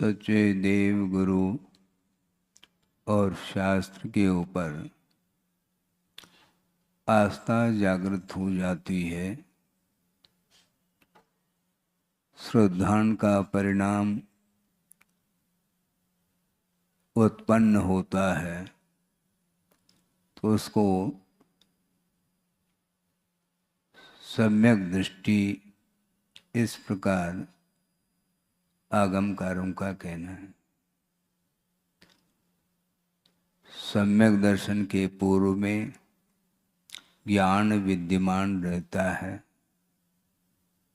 सच्चे देव गुरु और शास्त्र के ऊपर आस्था जागृत हो जाती है। श्रद्धान का परिणाम उत्पन्न होता है तो उसको सम्यक दृष्टि इस प्रकार आगमकारों का कहना है। सम्यक दर्शन के पूर्व में ज्ञान विद्यमान रहता है,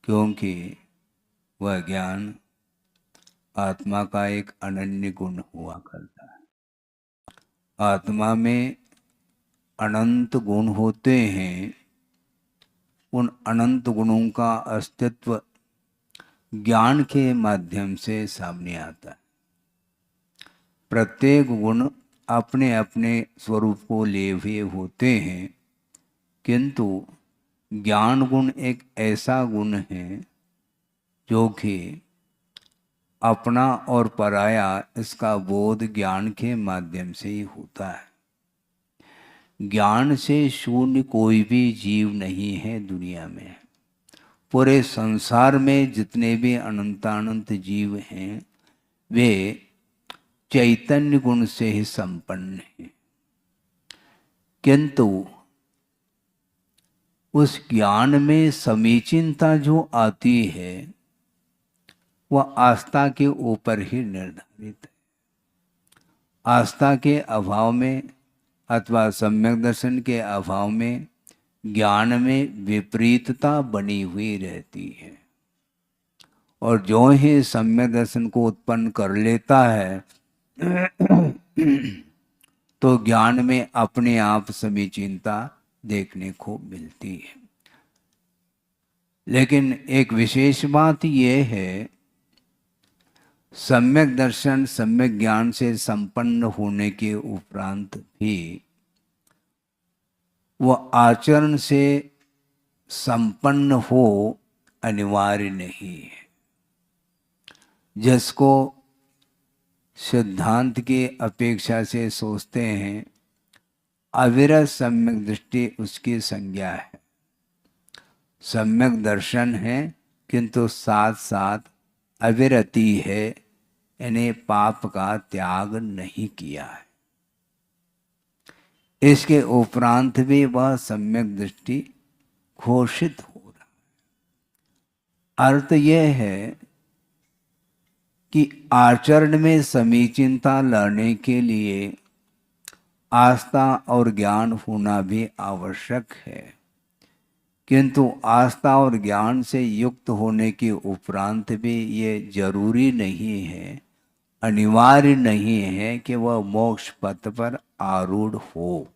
क्योंकि वह ज्ञान आत्मा का एक अनन्य गुण हुआ करता है। आत्मा में अनंत गुण होते हैं। उन अनंत गुणों का अस्तित्व ज्ञान के माध्यम से सामने आता है। प्रत्येक गुण अपने अपने स्वरूप को लिए हुए होते हैं, किंतु ज्ञान गुण एक ऐसा गुण है जो कि अपना और पराया इसका बोध ज्ञान के माध्यम से ही होता है। ज्ञान से शून्य कोई भी जीव नहीं है दुनिया में। पूरे संसार में जितने भी अनंतानंत जीव हैं वे चैतन्य गुण से ही संपन्न हैं, किंतु उस ज्ञान में समीचीनता जो आती है वह आस्था के ऊपर ही निर्धारित है। आस्था के अभाव में अथवा सम्यक दर्शन के अभाव में ज्ञान में विपरीतता बनी हुई रहती है, और जो ही सम्यक दर्शन को उत्पन्न कर लेता है तो ज्ञान में अपने आप समीचीनता देखने को मिलती है। लेकिन एक विशेष बात यह है, सम्यक दर्शन सम्यक ज्ञान से संपन्न होने के उपरांत भी वह आचरण से संपन्न हो अनिवार्य नहीं है। जिसको सिद्धांत की अपेक्षा से सोचते हैं, अविरत सम्यक दृष्टि उसकी संज्ञा है। सम्यक दर्शन है किंतु साथ साथ अविरति है, यानी पाप का त्याग नहीं किया है। इसके उपरांत भी वह सम्यक दृष्टि घोषित हो रहा है। अर्थ यह है कि आचरण में समीचीनता लाने के लिए आस्था और ज्ञान होना भी आवश्यक है, किंतु आस्था और ज्ञान से युक्त होने के उपरांत भी ये जरूरी नहीं है, अनिवार्य नहीं है कि वह मोक्ष पथ पर आरूढ़ हो।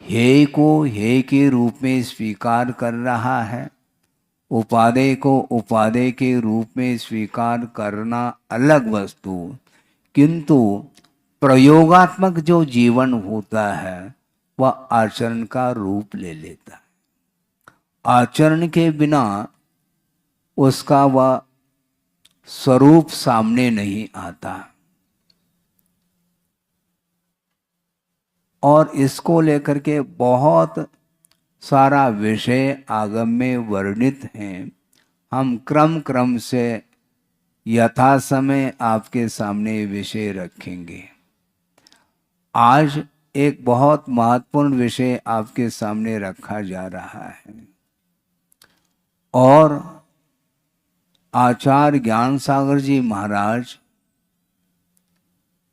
हे को हे के रूप में स्वीकार कर रहा है, उपादेय को उपादेय के रूप में स्वीकार करना अलग वस्तु, किंतु प्रयोगात्मक जो जीवन होता है वह आचरण का रूप ले लेता है। आचरण के बिना उसका वह स्वरूप सामने नहीं आता, और इसको लेकर के बहुत सारा विषय आगम में वर्णित हैं। हम क्रम क्रम से यथा समय आपके सामने विषय रखेंगे। आज एक बहुत महत्वपूर्ण विषय आपके सामने रखा जा रहा है, और आचार्य ज्ञान सागर जी महाराज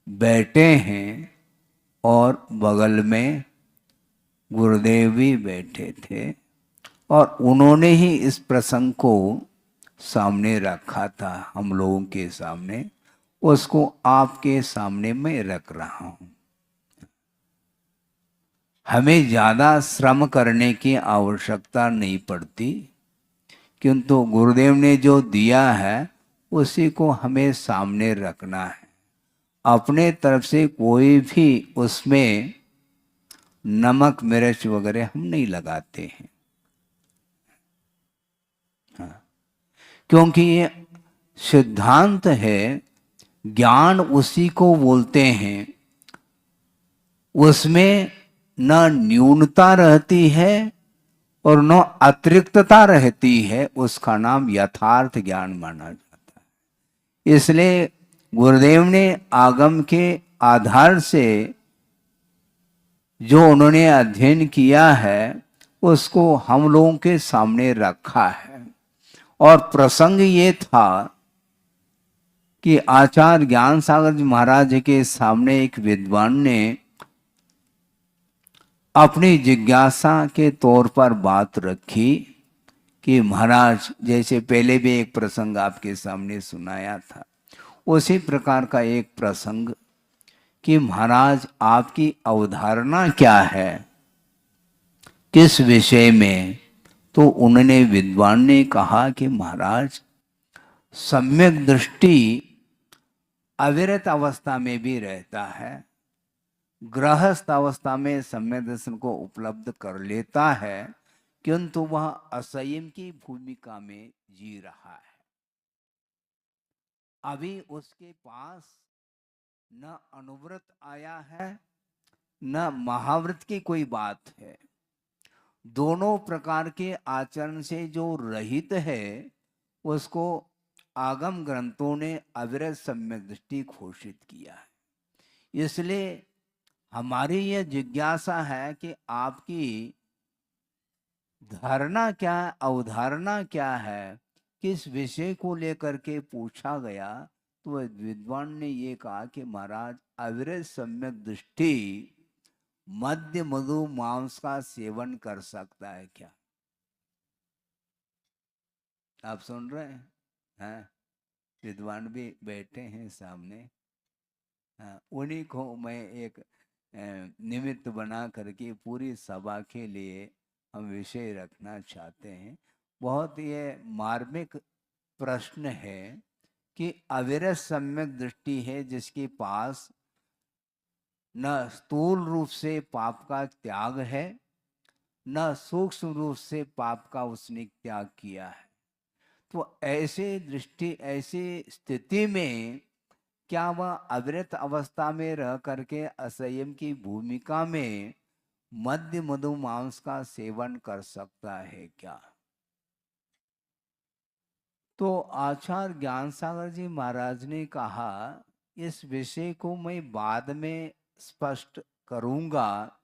बैठे हैं और बगल में गुरुदेव भी बैठे थे, और उन्होंने ही इस प्रसंग को सामने रखा था हम लोगों के सामने। उसको आपके सामने मैं रख रहा हूं। हमें ज्यादा श्रम करने की आवश्यकता नहीं पड़ती, किंतु गुरुदेव ने जो दिया है उसी को हमें सामने रखना है। अपने तरफ से कोई भी उसमें नमक मिर्च वगैरह हम नहीं लगाते हैं। हाँ, क्योंकि ये सिद्धांत है ज्ञान उसी को बोलते हैं उसमें न न्यूनता रहती है और न अतिरिक्तता रहती है, उसका नाम यथार्थ ज्ञान माना जाता है। इसलिए गुरुदेव ने आगम के आधार से जो उन्होंने अध्ययन किया है उसको हम लोगों के सामने रखा है। और प्रसंग ये था कि आचार्य ज्ञान सागर जी महाराज के सामने एक विद्वान ने अपनी जिज्ञासा के तौर पर बात रखी कि महाराज, जैसे पहले भी एक प्रसंग आपके सामने सुनाया था, उसी प्रकार का एक प्रसंग कि महाराज आपकी अवधारणा क्या है किस विषय में। तो उन्होंने विद्वान ने कहा कि महाराज सम्यक दृष्टि अविरत अवस्था में भी रहता है, गृहस्थ अवस्था में सम्यक दर्शन को उपलब्ध कर लेता है, किंतु वह असंयम की भूमिका में जी रहा है। अभी उसके पास न अनुव्रत आया है न महाव्रत की कोई बात है। दोनों प्रकार के आचरण से जो रहित है उसको आगम ग्रंथों ने अविरत सम्यक दृष्टि घोषित किया है। इसलिए हमारी यह जिज्ञासा है कि आपकी धारणा क्या है, अवधारणा क्या है, किस विषय को लेकर के पूछा गया। तो विद्वान ने ये कहा कि महाराज अविरत सम्यक दृष्टि मध्य मधु मांस का सेवन कर सकता है क्या? आप सुन रहे हैं? विद्वान भी बैठे हैं सामने। हाँ, उन्हीं को मैं एक निमित्त बना करके पूरी सभा के लिए हम विषय रखना चाहते हैं। बहुत ये मार्मिक प्रश्न है कि अविरत सम्यक दृष्टि है जिसके पास न स्थूल रूप से पाप का त्याग है न सूक्ष्म रूप से पाप का उसने त्याग किया है। तो ऐसे दृष्टि, ऐसी स्थिति में क्या वह अविरत अवस्था में रह करके असंयम की भूमिका में मध्य मधु मांस का सेवन कर सकता है क्या? तो आचार्य ज्ञान सागर जी महाराज ने कहा इस विषय को मैं बाद में स्पष्ट करूंगा,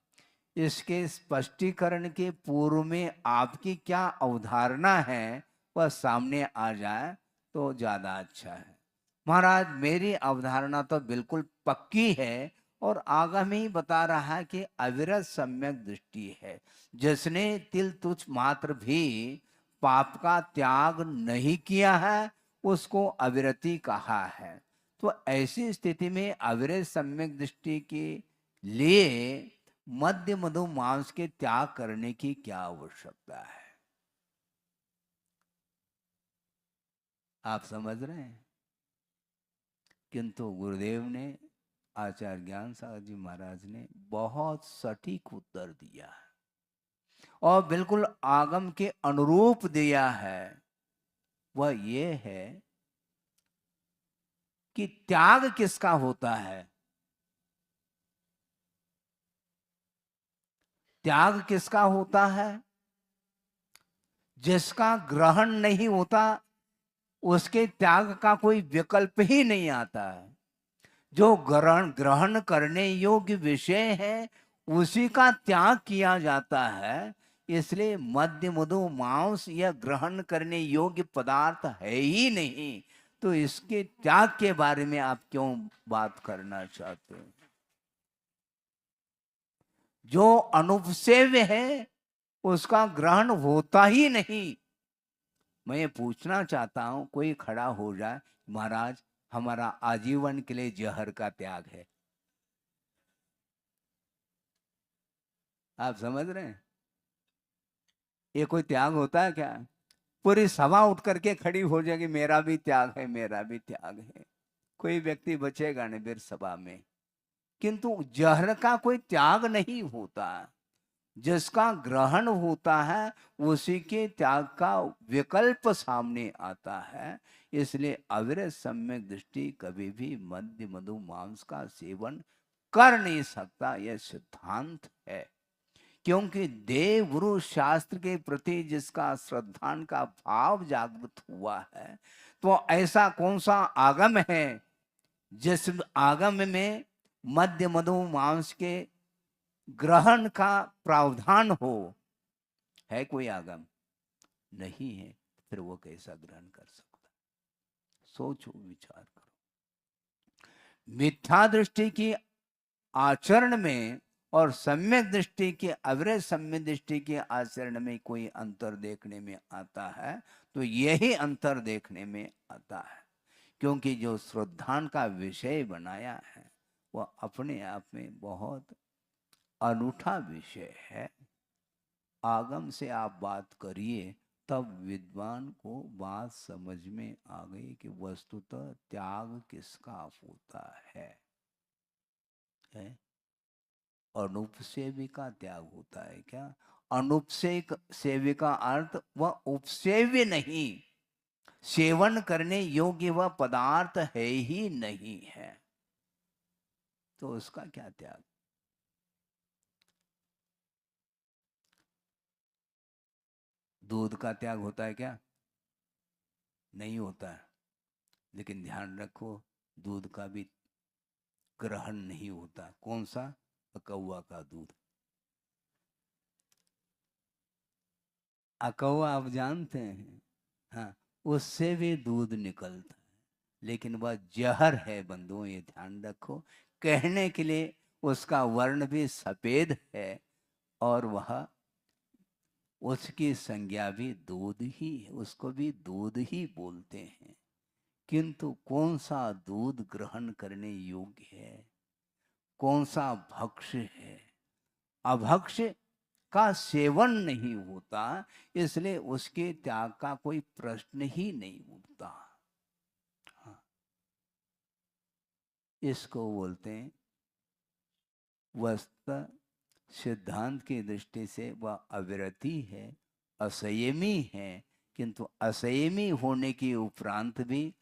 इसके स्पष्टीकरण के पूर्व में आपकी क्या अवधारणा है वह सामने आ जाए तो ज्यादा अच्छा है। महाराज मेरी अवधारणा तो बिल्कुल पक्की है और आगामी ही बता रहा है कि अविरत सम्यक दृष्टि है। जिसने तिल तुच्छ मात्र भी पाप का त्याग नहीं किया है उसको अविरति कहा है। तो ऐसी स्थिति में अविरत सम्यक दृष्टि के लिए मध्य मधु मांस के त्याग करने की क्या आवश्यकता है? आप समझ रहे हैं? किंतु गुरुदेव ने, आचार्य ज्ञान सागर जी महाराज ने बहुत सटीक उत्तर दिया है और बिल्कुल आगम के अनुरूप दिया है। वह ये है कि त्याग किसका होता है? त्याग किसका होता है? जिसका ग्रहण नहीं होता उसके त्याग का कोई विकल्प ही नहीं आता है। जो ग्रहण करने योग्य विषय है उसी का त्याग किया जाता है। इसलिए मध्य मधु मांस यह ग्रहण करने योग्य पदार्थ है ही नहीं, तो इसके त्याग के बारे में आप क्यों बात करना चाहते हैं? जो अनुपसेव्य है उसका ग्रहण होता ही नहीं। मैं ये पूछना चाहता हूं, कोई खड़ा हो जाए, महाराज हमारा आजीवन के लिए जहर का त्याग है। आप समझ रहे हैं? ये कोई त्याग होता है क्या? पूरी सभा उठ करके खड़ी हो जाएगी, मेरा भी त्याग है, मेरा भी त्याग है। कोई व्यक्ति बचेगा नहीं फिर सभा में। किंतु जहर का कोई त्याग नहीं होता। जिसका ग्रहण होता है उसी के त्याग का विकल्प सामने आता है। इसलिए अविरत सम्यक दृष्टि कभी भी मद्य मधु मांस का सेवन कर नहीं सकता, यह सिद्धांत है। क्योंकि देव गुरु शास्त्र के प्रति जिसका श्रद्धा का भाव जागृत हुआ है, तो ऐसा कौन सा आगम है जिस आगम में मद्य मधु मांस के ग्रहण का प्रावधान हो? है कोई आगम? नहीं है। फिर वो कैसा ग्रहण कर सकता? सोचो, विचार करो। मिथ्या दृष्टि की आचरण में और सम्यक दृष्टि के, अविरत सम्यक दृष्टि के आचरण में कोई अंतर देखने में आता है तो यही अंतर देखने में आता है। क्योंकि जो श्रद्धान का विषय बनाया है वह अपने आप में बहुत अनूठा विषय है। आगम से आप बात करिए तब विद्वान को बात समझ में आ गई कि वस्तुतः त्याग किसका होता है? अनुपसेव्य का त्याग होता है क्या? अनुपसेव्य का अर्थ वह उपसेव्य नहीं, सेवन करने योग्य वह पदार्थ है ही नहीं है, तो उसका क्या त्याग? दूध का त्याग होता है क्या? नहीं होता है। लेकिन ध्यान रखो, दूध का भी ग्रहण नहीं होता। कौन सा? अकौआ का दूध। अकौआ आप जानते हैं? हाँ, उससे भी दूध निकलता है, लेकिन वह जहर है बंधुओं, ये ध्यान रखो। कहने के लिए उसका वर्ण भी सफेद है और वह, उसकी संज्ञा भी दूध ही है, उसको भी दूध ही बोलते हैं। किंतु कौन सा दूध ग्रहण करने योग्य है? कौन सा भक्ष्य है? अभक्ष्य का सेवन नहीं होता, इसलिए उसके त्याग का कोई प्रश्न ही नहीं उठता। हाँ, इसको बोलते हैं वस्तुतः सिद्धांत की दृष्टि से वह अविरति है, असंयमी है। किंतु असंयमी होने के उपरांत भी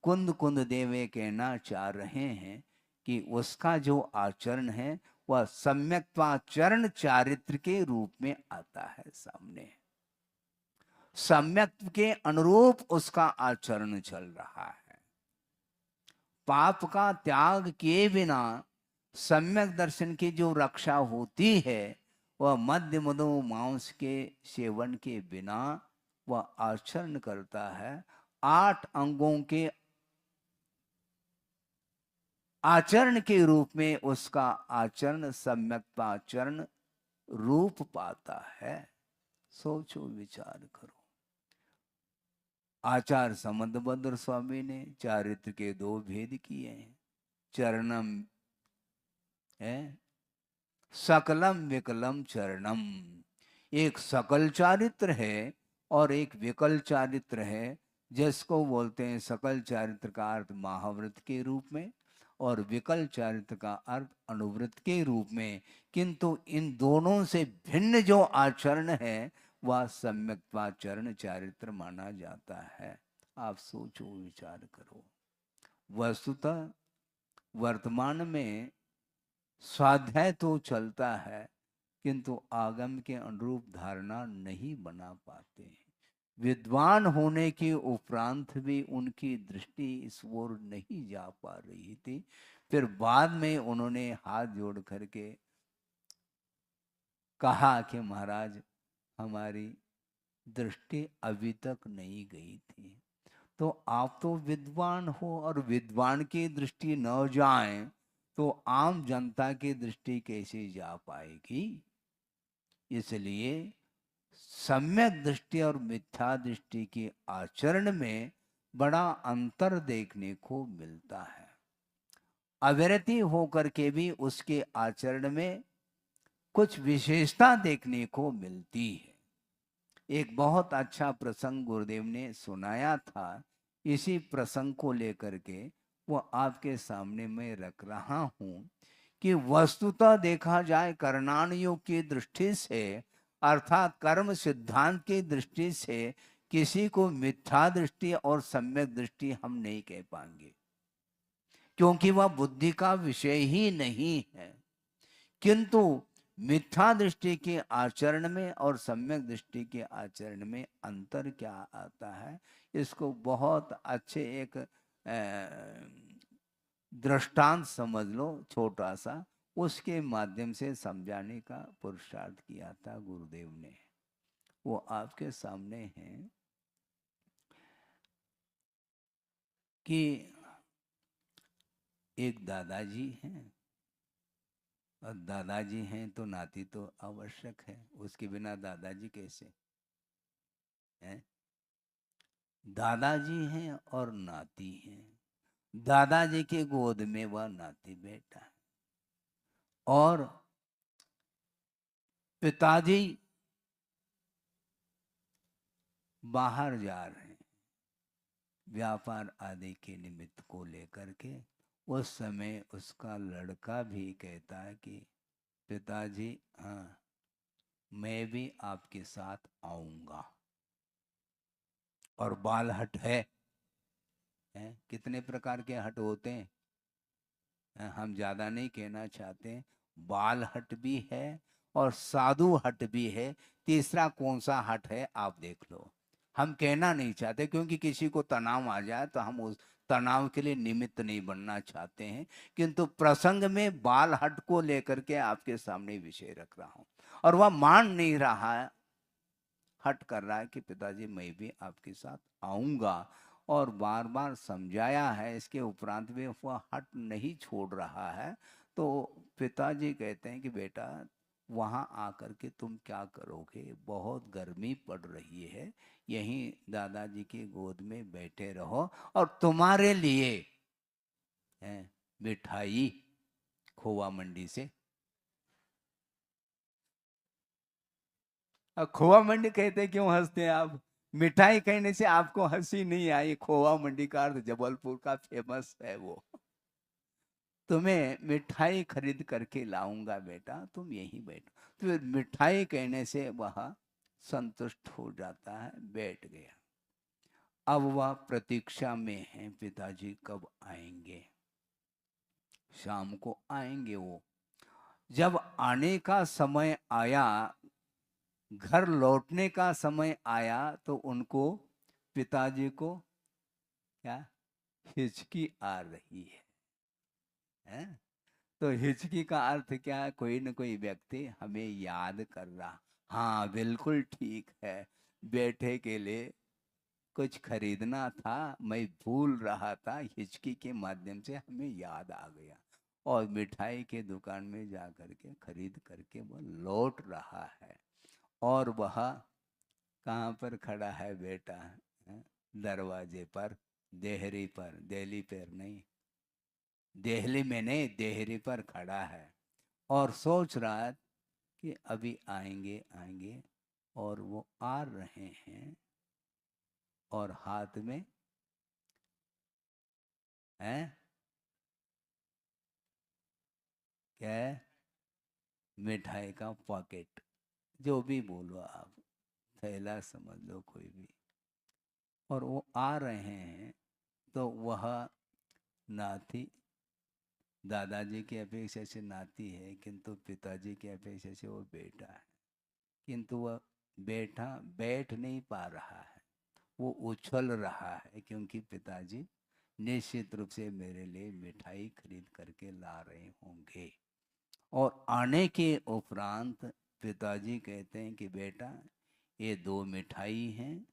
कुंद कुंद देवे कहना चाह रहे हैं कि उसका जो आचरण है वह सम्यक्त्वाचरण चारित्र के रूप में आता है सामने। सम्यक्त्व के अनुरूप उसका आचरण चल रहा है। पाप का त्याग किए बिना सम्यक दर्शन की जो रक्षा होती है वह मद्य मधु मांस के सेवन के बिना वह आचरण करता है। 8 अंगों के आचरण के रूप में उसका आचरण सम्यक्ताचरण रूप पाता है। सोचो, विचार करो। आचार्य समंतभद्र स्वामी ने चारित्र के 2 भेद किए हैं। चरणम है, सकलम विकलम चरणम। एक सकल चारित्र है और एक विकल चारित्र है, जिसको बोलते हैं सकल चारित्र का अर्थ महाव्रत के रूप में और विकल चारित्र का अर्थ अनुव्रत के रूप में। किंतु इन दोनों से भिन्न जो आचरण है वह सम्यक्त्वाचरण चारित्र माना जाता है। आप सोचो, विचार करो। वस्तुतः वर्तमान में स्वाध्याय तो चलता है किंतु आगम के अनुरूप धारणा नहीं बना पाते हैं। विद्वान होने के उपरांत भी उनकी दृष्टि इस ओर नहीं जा पा रही थी। फिर बाद में उन्होंने हाथ जोड़ करके कहा कि महाराज, हमारी दृष्टि अभी तक नहीं गई थी। तो आप तो विद्वान हो और विद्वान की दृष्टि न जाए तो आम जनता की दृष्टि कैसे जा पाएगी? इसलिए सम्यक दृष्टि और मिथ्या दृष्टि के आचरण में बड़ा अंतर देखने को मिलता है। अविरति होकर के भी उसके आचरण में कुछ विशेषता देखने को मिलती है। एक बहुत अच्छा प्रसंग गुरुदेव ने सुनाया था। इसी प्रसंग को लेकर के वो आपके सामने मैं रख रहा हूं कि वस्तुतः देखा जाए कर्णानुयोग की दृष्टि से, अर्थात कर्म सिद्धांत की दृष्टि से किसी को मिथ्या दृष्टि और सम्यक दृष्टि हम नहीं कह पाएंगे, क्योंकि वह बुद्धि का विषय ही नहीं है। किंतु मिथ्या दृष्टि के आचरण में और सम्यक दृष्टि के आचरण में अंतर क्या आता है, इसको बहुत अच्छे एक दृष्टांत समझ लो, छोटा सा, उसके माध्यम से समझाने का पुरुषार्थ किया था गुरुदेव ने। वो आपके सामने है कि एक दादाजी हैं, और दादाजी हैं तो नाती तो आवश्यक है, उसके बिना दादाजी कैसे हैं? दादाजी हैं और नाती हैं। दादाजी के गोद में वह नाती बैठा है, और पिताजी बाहर जा रहे हैं व्यापार आदि के निमित्त को लेकर के। उस समय उसका लड़का भी कहता है कि पिताजी, हाँ मैं भी आपके साथ आऊंगा। और बाल हट है, कितने प्रकार के हट होते हैं, हम ज़्यादा नहीं कहना चाहते। बाल हट भी है और साधु हट भी है। तीसरा कौन सा हट है आप देख लो। हम कहना नहीं चाहते, क्योंकि किसी को तनाव आ जाए तो हम उस तनाव के लिए निमित्त नहीं बनना चाहते हैं। किंतु प्रसंग में बाल हट को लेकर के आपके सामने विषय रख रहा हूँ, और वह मान नहीं रहा है, हट कर रहा है कि पिताजी मैं भी आपके साथ आऊंगा। और बार बार समझाया है, इसके उपरांत भी वह हट नहीं छोड़ रहा है। तो पिताजी कहते हैं कि बेटा वहाँ आकर के तुम क्या करोगे, बहुत गर्मी पड़ रही है, यहीं दादाजी की गोद में बैठे रहो, और तुम्हारे लिए मिठाई खोवा मंडी से। अब खोवा मंडी कहते क्यों हंसते हैं आप? मिठाई कहने से आपको हंसी नहीं आई? खोवा मंडी का अर्थ जबलपुर का फेमस है वो। तुम्हें मिठाई खरीद करके लाऊंगा बेटा, तुम यहीं बैठो। तो मिठाई कहने से वह संतुष्ट हो जाता है, बैठ गया। अब वह प्रतीक्षा में है, पिताजी कब आएंगे। शाम को आएंगे वो। जब आने का समय आया, घर लौटने का समय आया, तो उनको, पिताजी को क्या हिचकी आ रही है? तो हिचकी का अर्थ क्या है? कोई न कोई व्यक्ति हमें याद कर रहा। हाँ बिल्कुल ठीक है, बेटे के लिए कुछ खरीदना था, मैं भूल रहा था, हिचकी के माध्यम से हमें याद आ गया, और मिठाई के दुकान में जा करके खरीद करके वो लौट रहा है। और वह कहाँ पर खड़ा है बेटा? दरवाजे पर, देहरी पर, देहली पर नहीं, देहली में नहीं, देहरी पर खड़ा है, और सोच रहा है कि अभी आएंगे आएंगे। और वो आ रहे हैं, और हाथ में है क्या है? मिठाई का पॉकेट, जो भी बोलो आप, थैला समझ लो कोई भी। और वो आ रहे हैं, तो वह नाती दादाजी की अपेक्षा से नाती है, किंतु पिताजी की अपेक्षा से वो बेटा है। किंतु वह बेटा बैठ नहीं पा रहा है, वो उछल रहा है, क्योंकि पिताजी निश्चित रूप से मेरे लिए मिठाई खरीद करके ला रहे होंगे। और आने के उपरांत पिताजी कहते हैं कि बेटा ये 2 मिठाई हैं,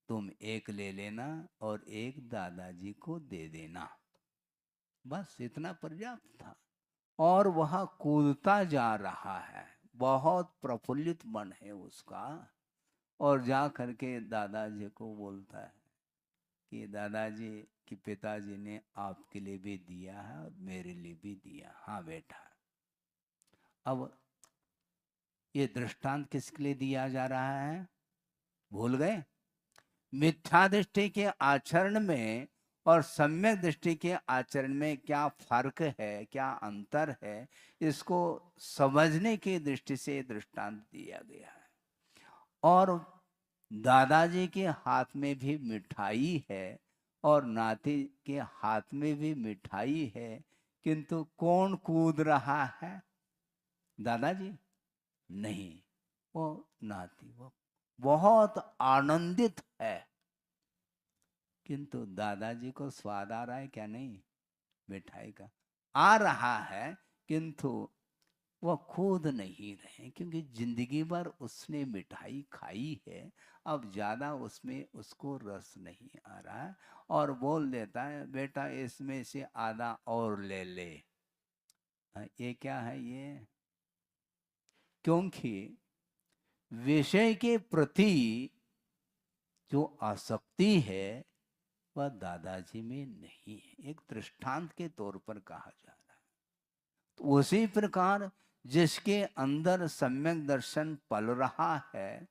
तुम एक ले लेना और एक दादाजी को दे देना। बस इतना पर्याप्त था। और वह कूदता जा रहा है, बहुत प्रफुल्लित मन है उसका, और जा करके दादाजी को बोलता है कि दादाजी कि पिताजी ने आपके लिए भी दिया है और मेरे लिए भी दिया। हाँ बेटा। अब ये दृष्टांत किसके लिए दिया जा रहा है, भूल गए? मिथ्या दृष्टि के आचरण में और सम्यक दृष्टि के आचरण में क्या फर्क है, क्या अंतर है, इसको समझने की दृष्टि से दृष्टांत दिया गया है। और दादाजी के हाथ में भी मिठाई है और नाती के हाथ में भी मिठाई है, किंतु कौन कूद रहा है? दादाजी नहीं, वो नाती। वो बहुत आनंदित है, किंतु दादाजी को स्वाद आ रहा है क्या? नहीं, मिठाई का आ रहा है, किंतु वह कूद नहीं रहे, क्योंकि जिंदगी भर उसने मिठाई खाई है, अब ज्यादा उसमें उसको रस नहीं आ रहा है, और बोल देता है बेटा इसमें से आधा और ले ले। ये क्या है ये? क्योंकि विषय के प्रति जो आसक्ति है वह दादाजी में नहीं है। एक दृष्टांत के तौर पर कहा जा रहा है। तो उसी प्रकार जिसके अंदर सम्यक दर्शन पल रहा है,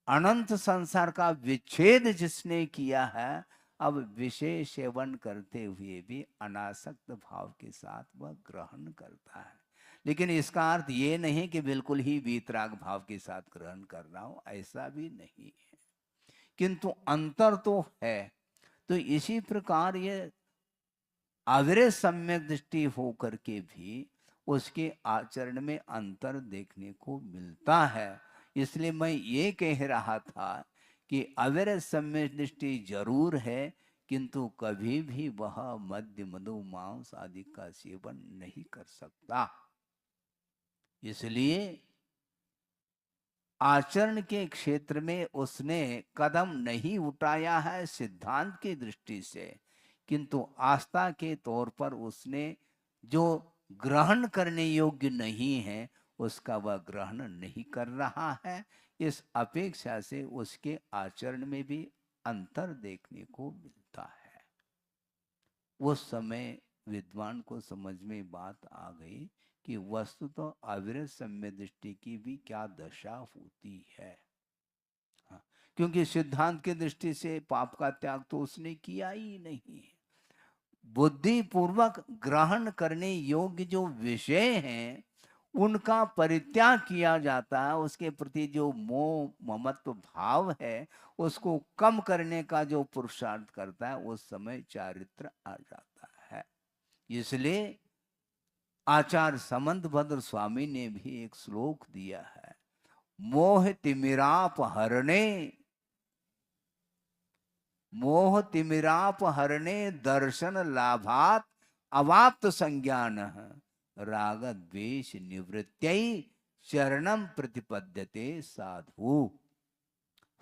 अनंत संसार का विच्छेद जिसने किया है, अब विषय सेवन करते हुए भी अनासक्त भाव के साथ वह ग्रहण करता है। लेकिन इसका अर्थ ये नहीं कि बिल्कुल ही वीतराग भाव के साथ ग्रहण कर रहा हूं, ऐसा भी नहीं है, किंतु अंतर तो है। तो इसी प्रकार ये अविरत सम्यक दृष्टि हो करके भी उसके आचरण में अंतर देखने को मिलता है। इसलिए मैं ये कह रहा था कि अविरत सम्यक दृष्टि जरूर है, किंतु कभी भी वह मद्य मधु मांस आदि का सेवन नहीं कर सकता। इसलिए आचरण के क्षेत्र में उसने कदम नहीं उठाया है सिद्धांत की दृष्टि से, किंतु आस्था के तौर पर उसने जो ग्रहण करने योग्य नहीं है उसका वह ग्रहण नहीं कर रहा है। इस अपेक्षा से उसके आचरण में भी अंतर देखने को मिलता है। उस समय विद्वान को समझ में बात आ गई कि वस्तु तो अविरत सम्यक दृष्टि की भी क्या दशा होती है। हाँ, क्योंकि सिद्धांत की दृष्टि से पाप का त्याग तो उसने किया ही नहीं है। बुद्धि पूर्वक ग्रहण करने योग्य जो विषय हैं उनका परित्याग किया जाता है। उसके प्रति जो मोह ममत्व भाव है उसको कम करने का जो पुरुषार्थ करता है, उस समय चारित्र आ जाता है। इसलिए आचार्य समंत भद्र स्वामी ने भी एक श्लोक दिया है, मोह तिमिराप हरणे, मोह तिमिराप हरणे दर्शन लाभात अवाप्त संज्ञान राग द्वेष निवृत्त्यै चरणम प्रतिपद्यते साधु।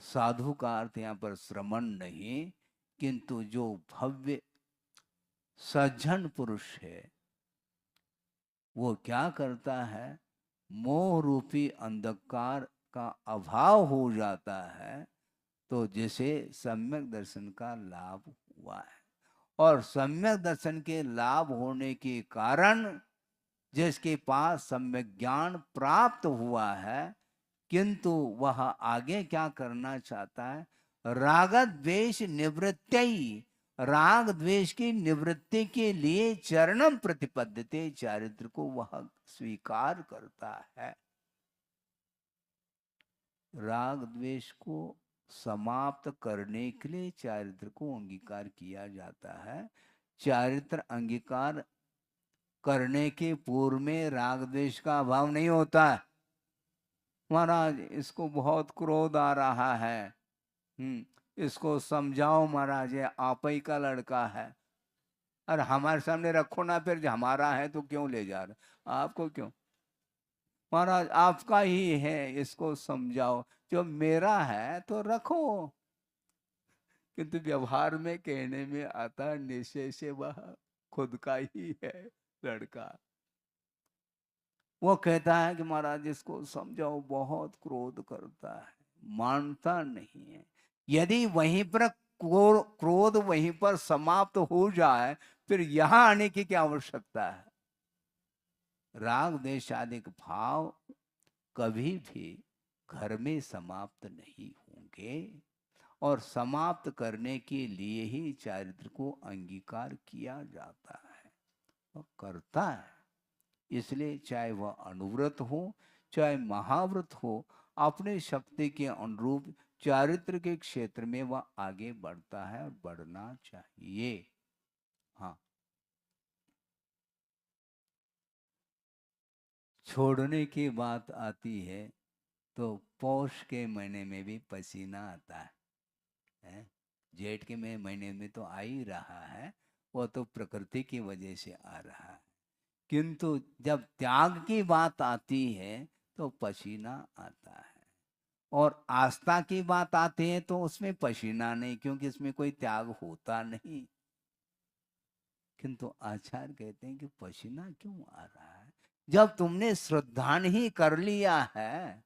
साधु का अर्थ यहाँ पर श्रमण नहीं, किंतु जो भव्य सज्जन पुरुष है वो क्या करता है, मोह रूपी अंधकार का अभाव हो जाता है तो जिसे सम्यक दर्शन का लाभ हुआ है, और सम्यक दर्शन के लाभ होने के कारण जिसके पास सम्यक ज्ञान प्राप्त हुआ है, किंतु वह आगे क्या करना चाहता है, राग द्वेष निवृत्ति, राग द्वेष की निवृत्ति के लिए चरणम प्रतिपद्यते, चारित्र को वह स्वीकार करता है। राग द्वेष को समाप्त करने के लिए चारित्र को अंगीकार किया जाता है। चारित्र अंगीकार करने के पूर्व में राग द्वेष का अभाव नहीं होता है। महाराज इसको बहुत क्रोध आ रहा है, इसको समझाओ महाराज, ये आप ही का लड़का है। अरे हमारे सामने रखो ना, फिर हमारा है तो क्यों ले जा रहे, आपको क्यों? महाराज आपका ही है, इसको समझाओ, जो मेरा है तो रखो। किंतु व्यवहार में कहने में आता निश्चय से वह खुद का ही है लड़का। वो कहता है कि महाराज इसको समझाओ, बहुत क्रोध करता है, मानता नहीं है। यदि वहीं पर क्रोध वहीं पर समाप्त हो जाए, फिर यहां आने की क्या आवश्यकता है? राग द्वेष आदि भाव कभी भी घर में समाप्त नहीं होंगे, और समाप्त करने के लिए ही चारित्र को अंगीकार किया जाता है, वह करता है। इसलिए चाहे वह अनुव्रत हो चाहे महाव्रत हो, अपने शक्ति के अनुरूप चारित्र के क्षेत्र में वह आगे बढ़ता है और बढ़ना चाहिए। हाँ, छोड़ने की बात आती है तो पौष के महीने में भी पसीना आता है? जेठ के महीने में तो आ ही रहा है, वो तो प्रकृति की वजह से आ रहा है। किंतु जब त्याग की बात आती है तो पसीना आता है, और आस्था की बात आती है तो उसमें पसीना नहीं, क्योंकि इसमें कोई त्याग होता नहीं। किंतु आचार्य कहते हैं कि पसीना क्यों आ रहा है? जब तुमने श्रद्धान ही कर लिया है,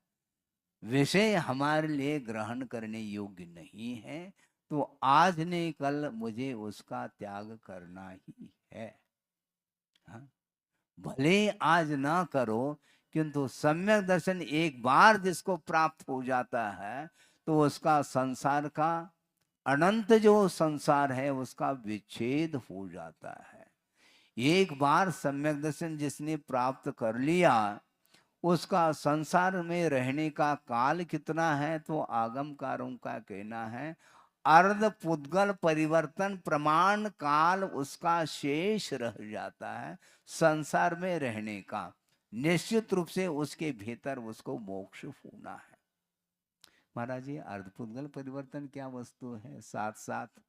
विषय हमारे लिए ग्रहण करने योग्य नहीं है, तो आज नहीं कल मुझे उसका त्याग करना ही है। हाँ? भले आज ना करो, किंतु सम्यक दर्शन एक बार जिसको प्राप्त हो जाता है तो उसका संसार का अनंत जो संसार है उसका विच्छेद हो जाता है। एक बार सम्यक दर्शन जिसने प्राप्त कर लिया, उसका संसार में रहने का काल कितना है, तो आगमकारों का कहना है अर्ध पुद्गल परिवर्तन प्रमाण काल उसका शेष रह जाता है संसार में रहने का। निश्चित रूप से उसके भीतर उसको मोक्ष होना है। महाराज जी, अर्ध पुद्गल परिवर्तन क्या वस्तु है, साथ साथ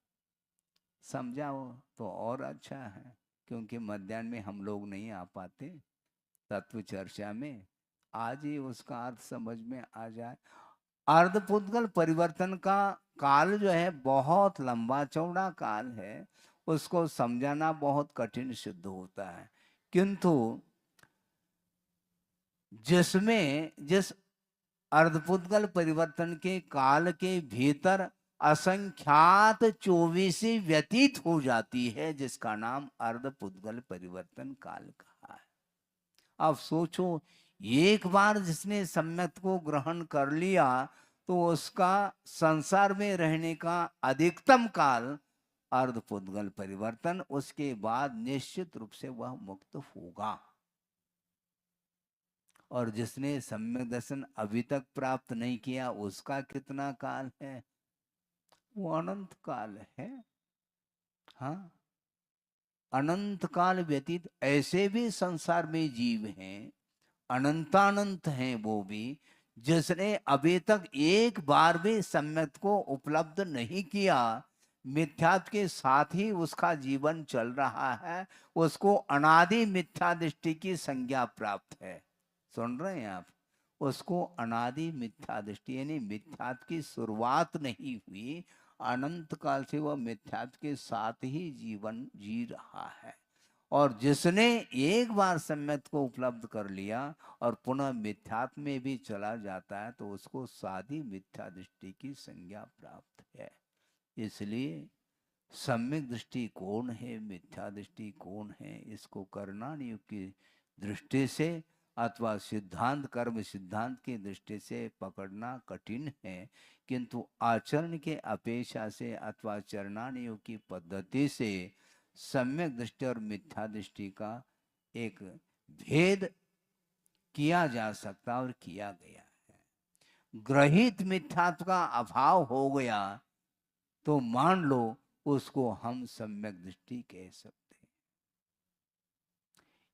समझाओ तो और अच्छा है, क्योंकि मध्याह्न में हम लोग नहीं आ पाते तत्व चर्चा में, आज ही उसका अर्थ समझ में आ जाए। अर्धपुद्गल परिवर्तन का काल जो है बहुत लंबा चौड़ा काल है, उसको समझाना बहुत कठिन सिद्ध होता है। किंतु जिस अर्धपुद्गल परिवर्तन के काल के भीतर असंख्यात 24 व्यतीत हो जाती है, जिसका नाम अर्धपुद्गल परिवर्तन काल कहा है। अब सोचो, एक बार जिसने सम्यक को ग्रहण कर लिया तो उसका संसार में रहने का अधिकतम काल अर्धपुद्गल परिवर्तन, उसके बाद निश्चित रूप से वह मुक्त होगा। और जिसने सम्यक दर्शन अभी तक प्राप्त नहीं किया उसका कितना काल है, वो अनंत काल है। हाँ, अनंत काल व्यतीत ऐसे भी संसार में जीव हैं, अनंतानंत हैं वो भी, जिसने अभी तक एक बार भी सम्यक को उपलब्ध नहीं किया, मिथ्यात्व के साथ ही उसका जीवन चल रहा है, उसको अनादि मिथ्या दृष्टि की संज्ञा प्राप्त है। सुन रहे हैं आप? उसको अनादि मिथ्या दृष्टि, यानी मिथ्यात्व की शुरुआत नहीं हुई, अनंत काल से वह मिथ्यात्व के साथ ही जीवन जी रहा है। और जिसने एक बार सम्यक को उपलब्ध कर लिया और पुनः मिथ्यात्व में भी चला जाता है तो उसको साधी मिथ्या दृष्टि की संज्ञा प्राप्त है। इसलिए सम्यक दृष्टि कौन है, मिथ्या दृष्टि कौन है, इसको करणान युग की दृष्टि से अथवा सिद्धांत कर्म सिद्धांत की दृष्टि से पकड़ना कठिन है, किंतु आचरण के अपेक्षा से अथवा चरणान योग की पद्धति से सम्यक दृष्टि और मिथ्या दृष्टि का एक भेद किया जा सकता और किया गया है। ग्रहित मिथ्यात्व का अभाव हो गया तो मान लो उसको हम सम्यक दृष्टि कह सकते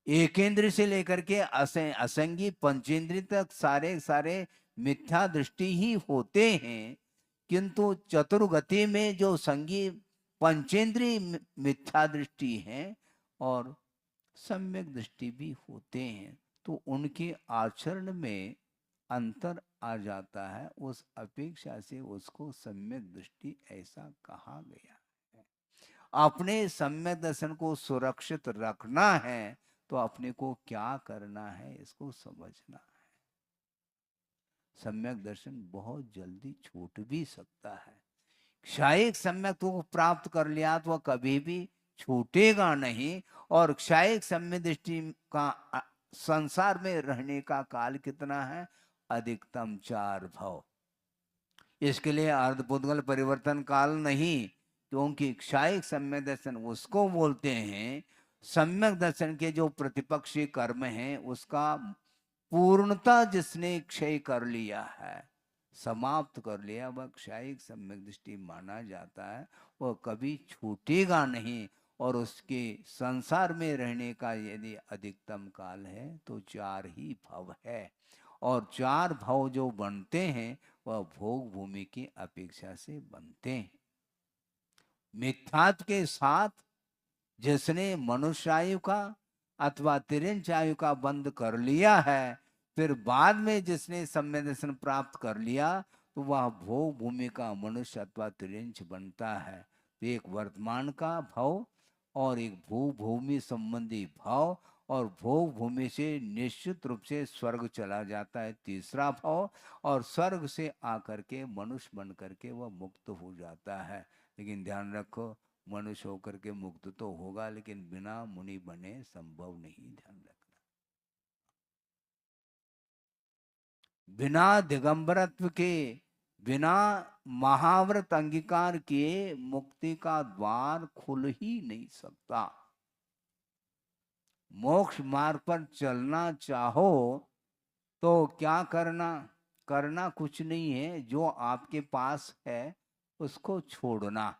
हैं। एकेंद्र से लेकर के असंगी पंचेंद्रिय तक सारे सारे मिथ्या दृष्टि ही होते हैं, किंतु चतुर्गति में जो संगी पंचेंद्रीय मिथ्या दृष्टि है और सम्यक दृष्टि भी होते हैं, तो उनके आचरण में अंतर आ जाता है। उस अपेक्षा से उसको सम्यक दृष्टि ऐसा कहा गया है। अपने सम्यक दर्शन को सुरक्षित रखना है तो अपने को क्या करना है, इसको समझना है। सम्यक दर्शन बहुत जल्दी छूट भी सकता है। क्षायिक सम्यक को प्राप्त कर लिया तो कभी भी छूटेगा नहीं। और क्षायिक सम्यक दृष्टि का संसार में रहने का काल कितना है, अधिकतम 4 भव। इसके लिए अर्धपुद्गल परिवर्तन काल नहीं, क्योंकि क्षायिक सम्यक दर्शन उसको बोलते हैं, सम्यक दर्शन के जो प्रतिपक्षी कर्म हैं उसका पूर्णता जिसने क्षय कर लिया है, समाप्त कर लिया, वह क्षायिक सम्यक दृष्टि माना जाता है। वह कभी छूटेगा नहीं। और उसके संसार में रहने का यदि अधिकतम काल है तो 4 ही भव है। और 4 भव जो बनते हैं वह भोग भूमि की अपेक्षा से बनते हैं। मिथ्यात्व के साथ जिसने मनुष्य आयु का अथवा तिरंच आयु का बंद कर लिया है, फिर बाद में जिसने सम्यक दर्शन प्राप्त कर लिया तो वह भोग भूमि का मनुष्य अथवा तिरंच बनता है। तो एक वर्तमान का भाव और एक भू भूमि संबंधी भाव, और भोग भूमि से निश्चित रूप से स्वर्ग चला जाता है तीसरा भाव, और स्वर्ग से आकर के मनुष्य बन करके वह मुक्त हो जाता है। लेकिन ध्यान रखो, मनुष्य होकर के मुक्त तो होगा लेकिन बिना मुनि बने संभव नहीं। ध्यान रखना, बिना दिगंबरत्व के, बिना महाव्रत अंगीकार किए मुक्ति का द्वार खुल ही नहीं सकता। मोक्ष मार्ग पर चलना चाहो तो क्या करना? करना कुछ नहीं है, जो आपके पास है उसको छोड़ना।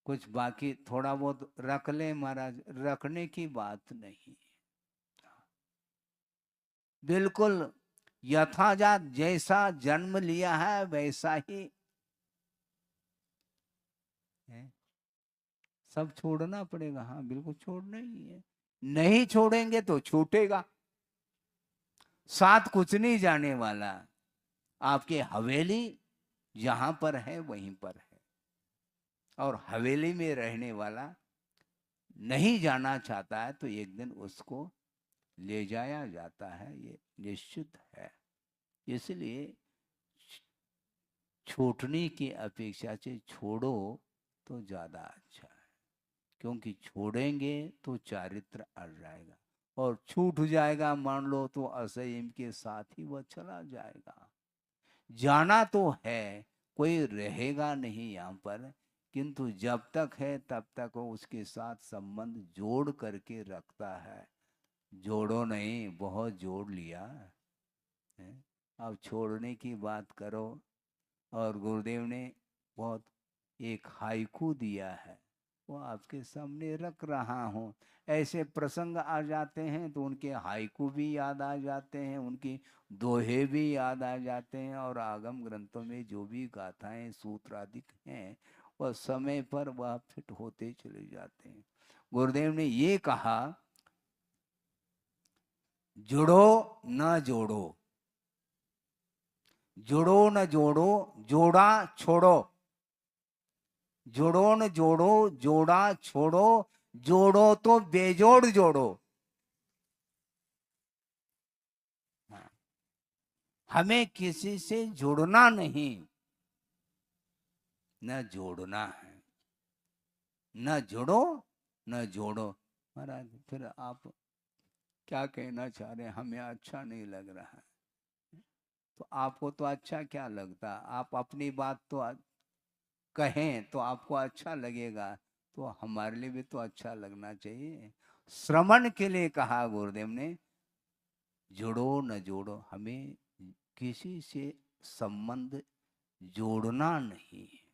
कुछ बाकी थोड़ा बहुत रख ले महाराज, रखने की बात नहीं। बिल्कुल यथाजात जैसा जन्म लिया है वैसा ही है। सब छोड़ना पड़ेगा। हाँ बिल्कुल छोड़ना ही है, नहीं छोड़ेंगे तो छूटेगा। साथ कुछ नहीं जाने वाला, आपकी हवेली जहां पर है वहीं पर है, और हवेली में रहने वाला नहीं जाना चाहता है तो एक दिन उसको ले जाया जाता है, ये निश्चित है। इसलिए छूटने की अपेक्षा से छोड़ो तो ज्यादा अच्छा है, क्योंकि छोड़ेंगे तो चारित्र अड़ जाएगा, और छूट जाएगा मान लो तो असंयम के साथ ही वह चला जाएगा। जाना तो है, कोई रहेगा नहीं यहाँ पर, किंतु जब तक है तब तक वो उसके साथ संबंध जोड़ करके रखता है। जोड़ो नहीं, बहुत जोड़ लिया है, अब छोड़ने की बात करो। और गुरुदेव ने बहुत एक हाइकू दिया है, वो आपके सामने रख रहा हूँ। ऐसे प्रसंग आ जाते हैं तो उनके हाइकू भी याद आ जाते हैं, उनकी दोहे भी याद आ जाते हैं, और आगम ग्रंथों में जो भी गाथाएं सूत्रादिक हैं वह समय पर वह फिट होते चले जाते हैं। गुरुदेव ने ये कहा, जुड़ो न जोड़ो, जुड़ो न जोड़ो, जोड़ा छोड़ो, जोड़ो न जोड़ो, जोड़ा छोड़ो, जोड़ो तो बेजोड़ जोड़ो। हाँ। हमें किसी से जुड़ना नहीं, न जोड़ना है। न जुड़ो न जोड़ो। महाराज फिर आप क्या कहना चाह रहे हैं? हमें अच्छा नहीं लग रहा है। तो आपको तो अच्छा क्या लगता? आप अपनी बात तो कहें तो आपको अच्छा लगेगा, तो हमारे लिए भी तो अच्छा लगना चाहिए। श्रवण के लिए कहा गुरुदेव ने, जोड़ो न जोड़ो, हमें किसी से संबंध जोड़ना नहीं है,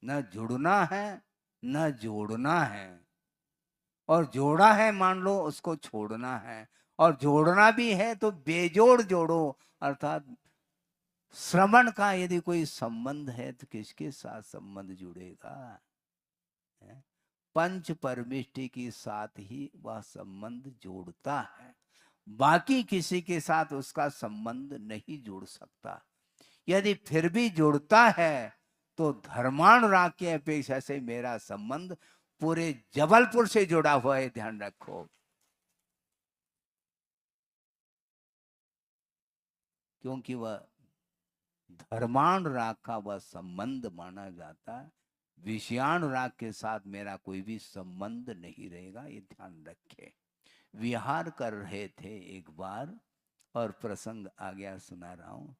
न जुड़ना है न जोड़ना है। और जोड़ा है मान लो उसको छोड़ना है, और जोड़ना भी है तो बेजोड़ जोड़ो। अर्थात श्रवण का यदि कोई संबंध है तो किसके साथ संबंध जुड़ेगा? पंच परमिष्टि के साथ ही वह संबंध जोड़ता है, बाकी किसी के साथ उसका संबंध नहीं जुड़ सकता। यदि फिर भी जुड़ता है तो धर्मानुराग की अपेक्षा से मेरा संबंध पूरे जबलपुर से जुड़ा हुआ है, ध्यान रखो। क्योंकि वह धर्मानुराग का वह संबंध माना जाता है, विषयानुराग के साथ मेरा कोई भी संबंध नहीं रहेगा, ये ध्यान रखे। विहार कर रहे थे एक बार, और प्रसंग आ गया, सुना रहा हूं।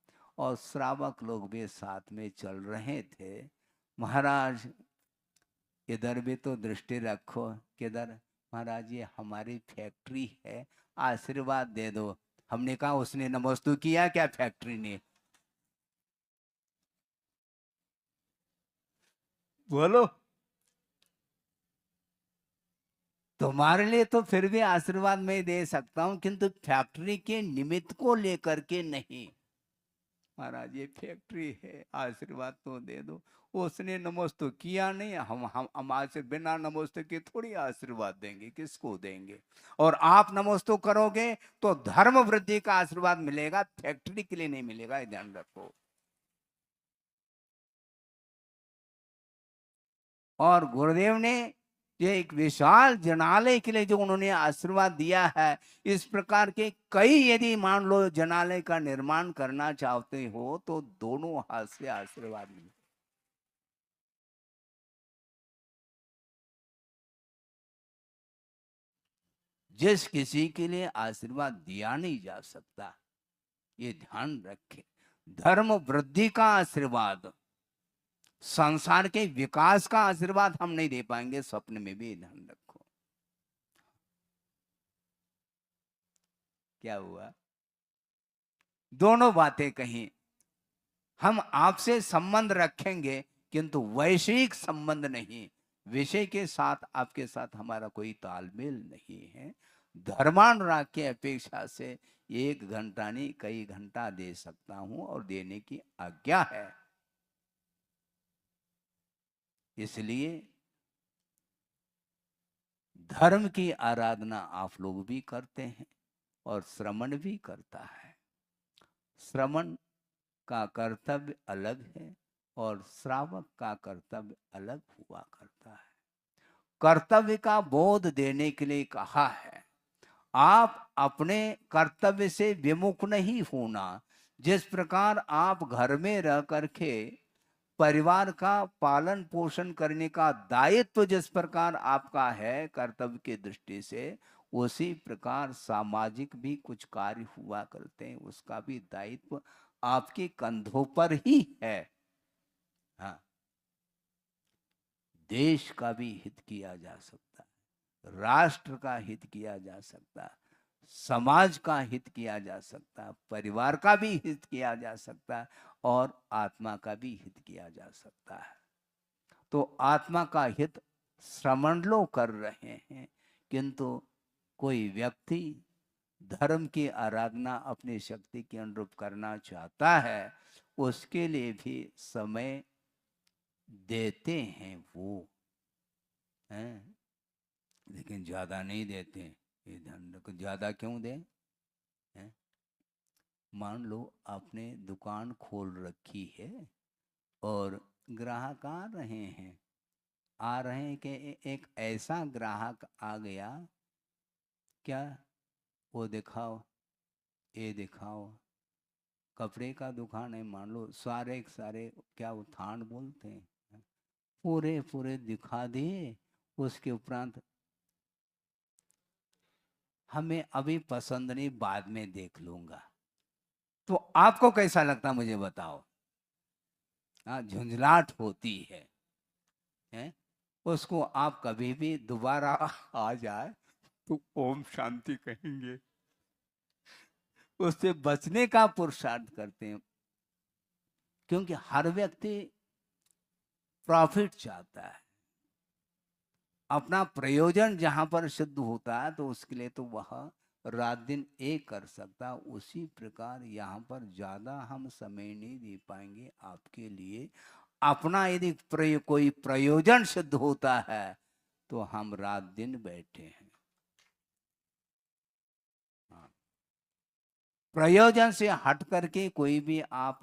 और श्रावक लोग भी साथ में चल रहे थे। महाराज इधर भी तो दृष्टि रखो, किधर? महाराज ये हमारी फैक्ट्री है, आशीर्वाद दे दो। हमने कहा उसने नमस्तु किया क्या फैक्ट्री ने? बोलो। तुम्हारे लिए तो फिर भी आशीर्वाद मैं दे सकता हूं, किंतु फैक्ट्री के निमित्त को लेकर के नहीं। महाराज ये फैक्ट्री है, आशीर्वाद तो दे दो। उसने नमस्तु किया नहीं, हम आज से बिना नमस्तु के थोड़ी आशीर्वाद देंगे, किसको देंगे? और आप नमस्तु करोगे तो धर्म वृद्धि का आशीर्वाद मिलेगा, फैक्ट्री के लिए नहीं मिलेगा, ये ध्यान रखो। और गुरुदेव ने ये एक विशाल जनालय के लिए जो उन्होंने आशीर्वाद दिया है, इस प्रकार के कई यदि मान लो जनालय का निर्माण करना चाहते हो तो दोनों हाथ से आशीर्वाद मिले। जिस किसी के लिए आशीर्वाद दिया नहीं जा सकता, ये ध्यान रखें। धर्म वृद्धि का आशीर्वाद, संसार के विकास का आशीर्वाद हम नहीं दे पाएंगे, स्वप्न में भी ध्यान रखो। क्या हुआ? दोनों बातें कही। हम आपसे संबंध रखेंगे किंतु वैश्विक संबंध नहीं, विषय के साथ आपके साथ हमारा कोई तालमेल नहीं है। धर्मानुराग की अपेक्षा से 1 घंटा नहीं कई घंटा दे सकता हूं और देने की आज्ञा है। इसलिए धर्म की आराधना आप लोग भी करते हैं और श्रवण भी करता है। श्रवण का कर्तव्य अलग है और श्रावक का कर्तव्य अलग हुआ करता है। कर्तव्य का बोध देने के लिए कहा है, आप अपने कर्तव्य से विमुख नहीं होना। जिस प्रकार आप घर में रह करके परिवार का पालन पोषण करने का दायित्व जिस प्रकार आपका है कर्तव्य की दृष्टि से, उसी प्रकार सामाजिक भी कुछ कार्य हुआ करते हैं, उसका भी दायित्व आपके कंधों पर ही है। हाँ, देश का भी हित किया जा सकता है, राष्ट्र का हित किया जा सकता है, समाज का हित किया जा सकता है, परिवार का भी हित किया जा सकता है और आत्मा का भी हित किया जा सकता है। तो आत्मा का हित श्रवण लोग कर रहे हैं, किंतु कोई व्यक्ति धर्म की आराधना अपनी शक्ति के अनुरूप करना चाहता है, उसके लिए भी समय देते हैं वो हैं, लेकिन ज्यादा नहीं देते। ये ध्यान रखो, ज्यादा क्यों दें? मान लो आपने दुकान खोल रखी है और ग्राहक आ रहे हैं, कि एक ऐसा ग्राहक आ गया, क्या वो दिखाओ, ये दिखाओ, कपड़े का दुकान है मान लो, सारे सारे क्या वो थान बोलते हैं, पूरे पूरे दिखा दिए। उसके उपरांत हमें अभी पसंद नहीं, बाद में देख लूंगा। तो आपको कैसा लगता मुझे बताओ? हाँ, झुंझलाहट होती है? उसको आप कभी भी दोबारा आ जाए तो ओम शांति कहेंगे, उससे बचने का पुरुषार्थ करते हैं, क्योंकि हर व्यक्ति प्रॉफिट चाहता है। अपना प्रयोजन जहां पर सिद्ध होता है तो उसके लिए तो वह रात दिन एक कर सकता। उसी प्रकार यहाँ पर ज्यादा हम समय नहीं दे पाएंगे आपके लिए। अपना यदि कोई प्रयोजन सिद्ध होता है तो हम रात दिन बैठे हैं। हाँ। प्रयोजन से हट करके कोई भी आप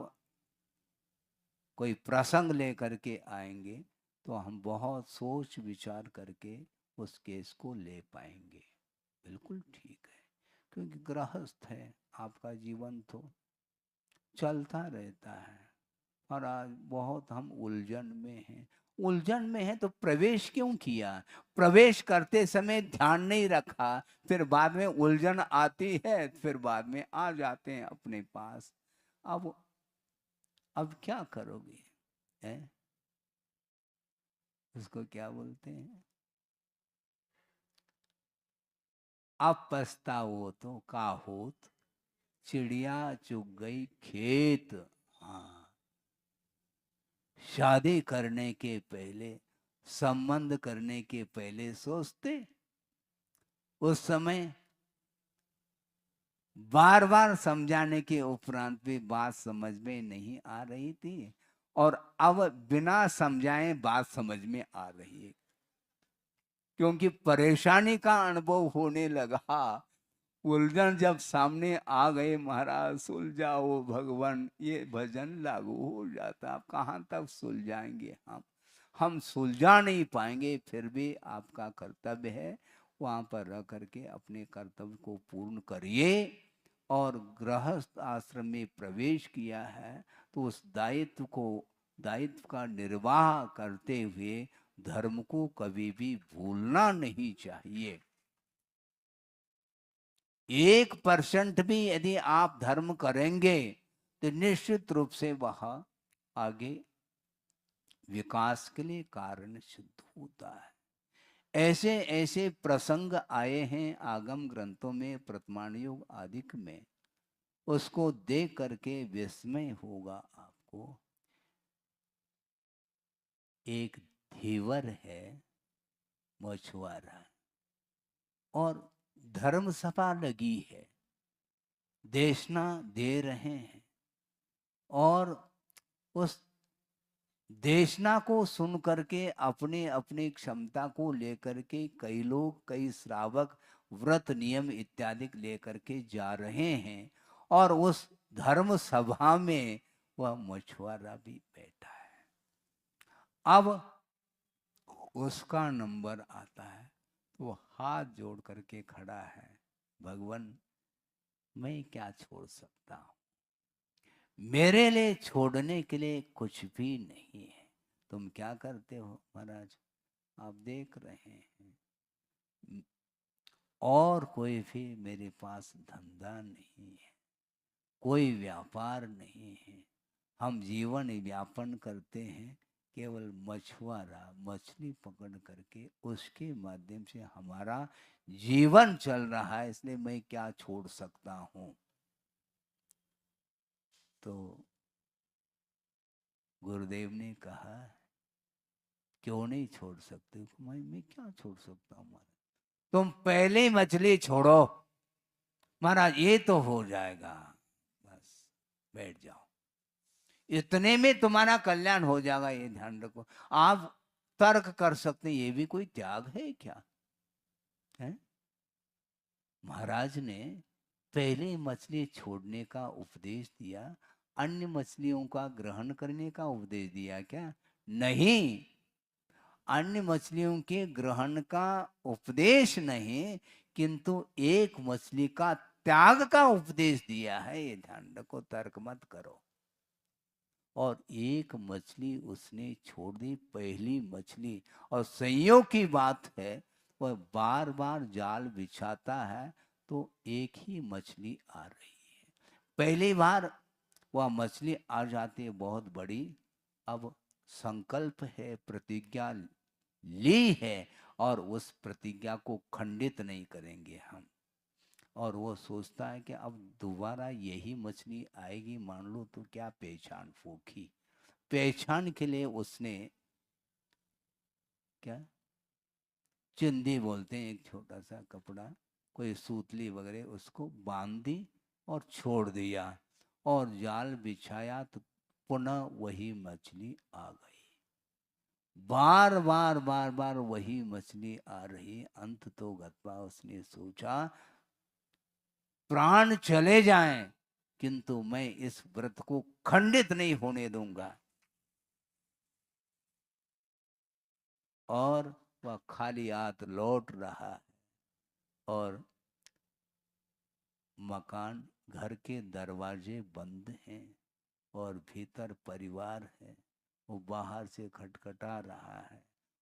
कोई प्रसंग लेकर के आएंगे तो हम बहुत सोच विचार करके उस केस को ले पाएंगे। बिल्कुल ठीक है, क्योंकि गृहस्थ है, आपका जीवन तो चलता रहता है और आज बहुत हम उलझन में हैं। उलझन में है तो प्रवेश क्यों किया? प्रवेश करते समय ध्यान नहीं रखा, फिर बाद में उलझन आती है, फिर बाद में आ जाते हैं अपने पास। अब अब क्या करोगे? हैं? उसको क्या बोलते हैं? अब पछताओ तो का होत, चिड़िया चुग गई खेत। हाँ, शादी करने के पहले, संबंध करने के पहले सोचते, उस समय बार बार समझाने के उपरांत भी बात समझ में नहीं आ रही थी, और अब बिना समझाए बात समझ में आ रही है, क्योंकि परेशानी का अनुभव होने लगा। उलझन जब सामने आ गए, महाराज सुलझाओ भगवान, ये भजन लागू हो जाता। आप कहाँ तक सुलझाएंगे? हम सुलझा नहीं पाएंगे। फिर भी आपका कर्तव्य है वहाँ पर रह करके अपने कर्तव्य को पूर्ण करिए। और गृहस्थ आश्रम में प्रवेश किया है तो उस दायित्व का निर्वाह करते हुए धर्म को कभी भी भूलना नहीं चाहिए। 1% भी यदि आप धर्म करेंगे तो निश्चित रूप से वह आगे विकास के लिए कारण सिद्ध होता है। ऐसे ऐसे प्रसंग आए हैं आगम ग्रंथों में, प्रमाण युग आदिक में, उसको देख करके विस्मय होगा आपको। एक धीवर है मछुआरा, और धर्म सभा लगी है, देशना दे रहे हैं, और उस देशना को सुन करके अपने अपने क्षमता को लेकर के कई लोग, कई श्रावक व्रत नियम इत्यादि लेकर के जा रहे हैं, और उस धर्म सभा में वह मछुआरा भी बैठा है। अब उसका नंबर आता है, वो हाथ जोड़ करके खड़ा है, भगवान मैं क्या छोड़ सकता हूँ, मेरे लिए छोड़ने के लिए कुछ भी नहीं है। तुम क्या करते हो महाराज? आप देख रहे हैं, और कोई भी मेरे पास धंधा नहीं है, कोई व्यापार नहीं है, हम जीवन व्यापन करते हैं केवल मछुआरा, मछली पकड़ करके उसके माध्यम से हमारा जीवन चल रहा है, इसलिए मैं क्या छोड़ सकता हूँ। तो गुरुदेव ने कहा क्यों नहीं छोड़ सकते? मैं क्या छोड़ सकता हूँ महाराज? तुम पहले मछली छोड़ो महाराज, ये तो हो जाएगा, बस बैठ जाओ, इतने में तुम्हारा कल्याण हो जाएगा, ये ध्यान रखो। आप तर्क कर सकते, ये भी कोई त्याग है क्या? है? महाराज ने पहले मछली छोड़ने का उपदेश दिया, अन्य मछलियों का ग्रहण करने का उपदेश दिया क्या? नहीं, अन्य मछलियों के ग्रहण का उपदेश नहीं, किंतु एक मछली का त्याग का उपदेश दिया है, ये ध्यान रखो, तर्क मत करो। और एक मछली उसने छोड़ दी, पहली मछली, और संयोग की बात है वह बार बार जाल बिछाता है तो एक ही मछली आ रही है। पहली बार वह मछली आ जाती है बहुत बड़ी, अब संकल्प है, प्रतिज्ञा ली है, और उस प्रतिज्ञा को खंडित नहीं करेंगे हम। और वो सोचता है कि अब दोबारा यही मछली आएगी मान लो तो क्या पहचान फूकी। पहचान के लिए उसने क्या, चिंदी बोलते हैं, एक छोटा सा कपड़ा, कोई सूतली वगैरह, उसको बांध दी और छोड़ दिया, और जाल बिछाया तो पुनः वही मछली आ गई। बार बार बार बार वही मछली आ रही। अंत तो गत्वा उसने सोचा प्राण चले जाएं किंतु मैं इस व्रत को खंडित नहीं होने दूंगा। और वह खाली हाथ लौट रहा है, और मकान, घर के दरवाजे बंद हैं, और भीतर परिवार है, वो बाहर से खटखटा रहा है,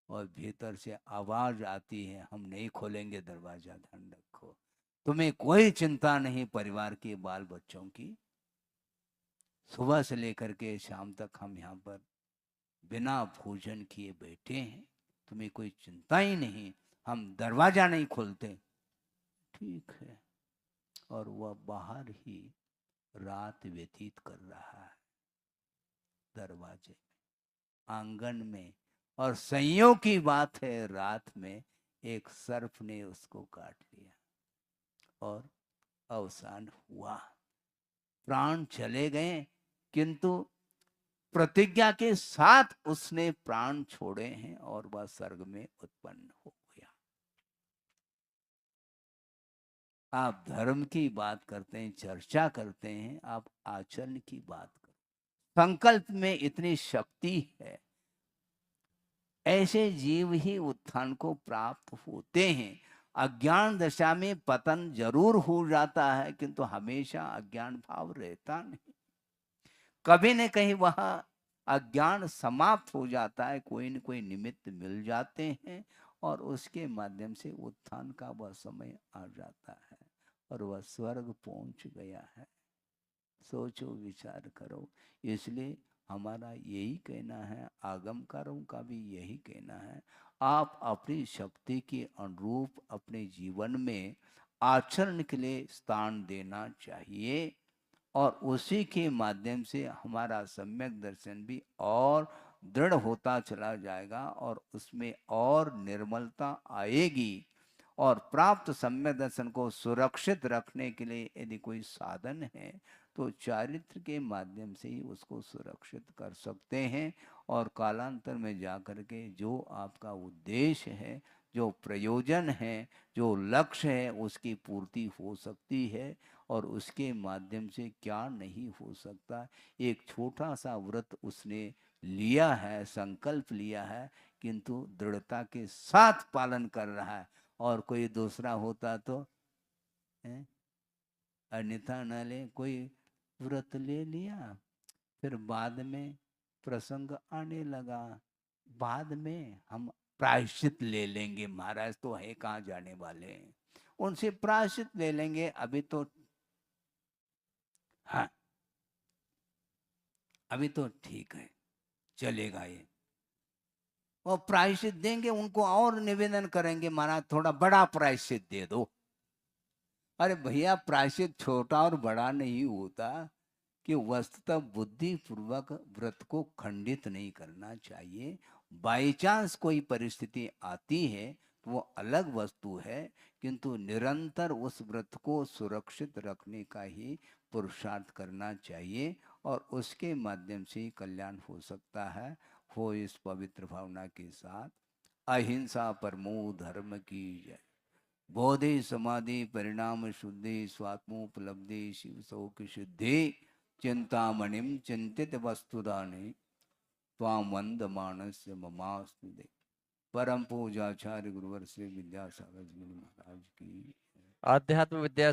और भीतर से आवाज आती है हम नहीं खोलेंगे दरवाजा, ध्यान रखो, तुम्हें कोई चिंता नहीं परिवार के बाल बच्चों की, सुबह से लेकर के शाम तक हम यहाँ पर बिना भोजन किए बैठे हैं, तुम्हें कोई चिंता ही नहीं, हम दरवाजा नहीं खोलते। ठीक है। और वह बाहर ही रात व्यतीत कर रहा है, दरवाजे में, आंगन में। और संयोग की बात है, रात में एक सर्प ने उसको काट लिया और अवसान हुआ। प्राण चले गए, किंतु प्रतिज्ञा के साथ उसने प्राण छोड़े हैं और वह स्वर्ग में उत्पन्न हो गया। आप धर्म की बात करते हैं, चर्चा करते हैं, आप आचरण की बात करते हैं। संकल्प में इतनी शक्ति है, ऐसे जीव ही उत्थान को प्राप्त होते हैं। अज्ञान दशा में पतन जरूर हो जाता है, किंतु हमेशा अज्ञान भाव रहता नहीं। कभी न कहीं वह अज्ञान समाप्त हो जाता है, कोई न कोई निमित्त मिल जाते हैं और उसके माध्यम से उत्थान का वह समय आ जाता है और वह स्वर्ग पहुंच गया है। सोचो, विचार करो। इसलिए हमारा यही कहना है, आगमकारों का भी यही कहना है, आप अपनी शक्ति के अनुरूप अपने जीवन में आचरण के लिए स्थान देना चाहिए और उसी के माध्यम से हमारा सम्यक दर्शन भी और दृढ़ होता चला जाएगा और उसमें और निर्मलता आएगी। और प्राप्त सम्यक दर्शन को सुरक्षित रखने के लिए यदि कोई साधन है तो चारित्र के माध्यम से ही उसको सुरक्षित कर सकते हैं और कालांतर में जाकर के जो आपका उद्देश्य है, जो प्रयोजन है, जो लक्ष्य है, उसकी पूर्ति हो सकती है। और उसके माध्यम से क्या नहीं हो सकता। एक छोटा सा व्रत उसने लिया है, संकल्प लिया है, किंतु दृढ़ता के साथ पालन कर रहा है। और कोई दूसरा होता तो अन्यथा न ले, कोई व्रत ले लिया, फिर बाद में प्रसंग आने लगा, बाद में हम प्रायश्चित ले लेंगे, महाराज तो है कहाँ जाने वाले हैं, उनसे प्रायश्चित ले लेंगे, अभी तो हाँ अभी तो ठीक है, चलेगा ये। और प्रायश्चित देंगे, उनको और निवेदन करेंगे, महाराज थोड़ा बड़ा प्रायश्चित दे दो। अरे भैया, प्रायश्चित छोटा और बड़ा नहीं होता, कि वस्तुतः बुद्धि पूर्वक व्रत को खंडित नहीं करना चाहिए। बाई चांस कोई परिस्थिति आती है तो वो अलग वस्तु है, किंतु निरंतर उस व्रत को सुरक्षित रखने का ही पुरुषार्थ करना चाहिए और उसके माध्यम से ही कल्याण हो सकता है। हो इस पवित्र भावना के साथ। अहिंसा परमो धर्म की जय। बोधि समाधि परिणाम शुद्धि स्वात्मोपलब्धि शिव शोक सिद्धि चिंतामणिम चिंतित वस्तुदाने त्वाम वंद मानस्य ममास्तु दे। परम पूजाचार्य गुरुवर श्री विद्यासागर जी महाराज की। आध्यात्म विद्या